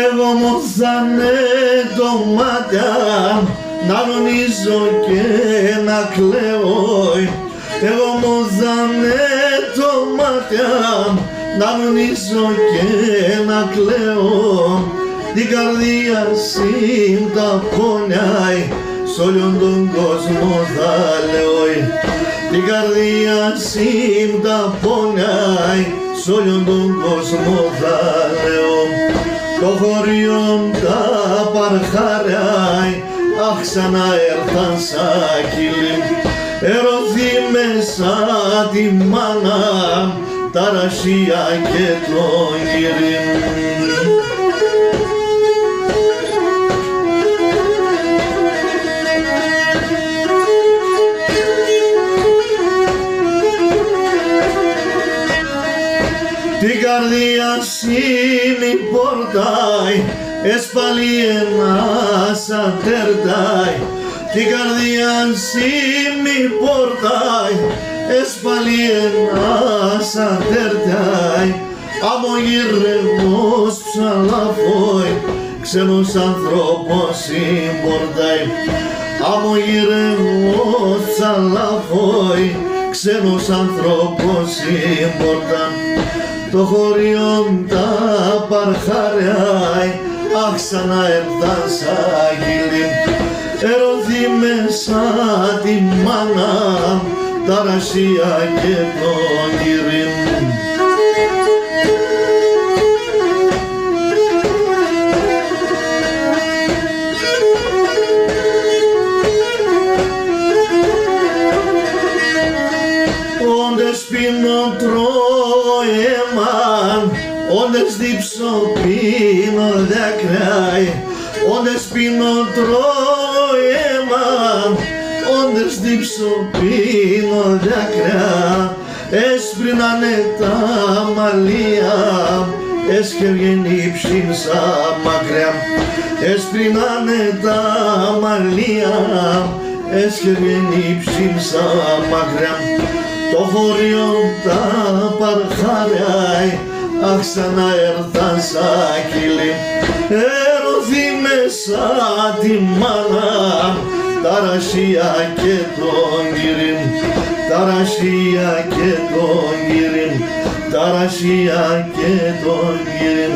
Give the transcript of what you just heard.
Εγώ μοθάνε το μάτια να ρονίζω και να κλαίω. Εγώ μοθάνε το μάτια να ρονίζω και να κλαίω. Την καρδία σύν τα πονιάει, σ' όλον τον κόσμο θα λέω. Την καρδία σύν τα πονιάει, σ' όλον τον κόσμο θα λέω. Το χωριό τα παρχαράει, αχ ξανά έρθαν σαν κύλι. Ερωθεί μέσα τη μάνα, τα ρασία και το γύρι. Την καρδιά σήμη πόρταει, έσπαλει ένας ατερτάει. Την καρδιά σήμη πόρταει, έσπαλει ένας ατερτάει. Αμογυρεύος ψαλαφόι, ξένος άνθρωπος συμπορτάει. Αμογυρεύος ψαλαφόι, ξένος άνθρωπος συμπορτάει. Το χωριό τα παρχαράει, αχ ξανά έρθαν σαν κύλι. Ερωθεί μέσα τη μάνα, τα ρασία και το γύρι. Όντες πίνω τρώω αίμα, όντες δίψω πίνω δάκρυ. Όντες πίνω τρώω αίμα, όντες δίψω πίνω δάκρυ. Έσπρινανε τα μαλλιά, έσχεργεν ψήν σαν μακριά. Έσπρινανε τα μαλλιά, έσχεργεν ψήν σαν μακριά. Το χωριό τα παρχαράει, αχ ξανά έρθαν σαν κύλι. Ερωθεί μέσα τη μάνα, τα ρασία και τον γύρι. Τα ρασία και τον γύρι, τα ρασία και τον γύρι.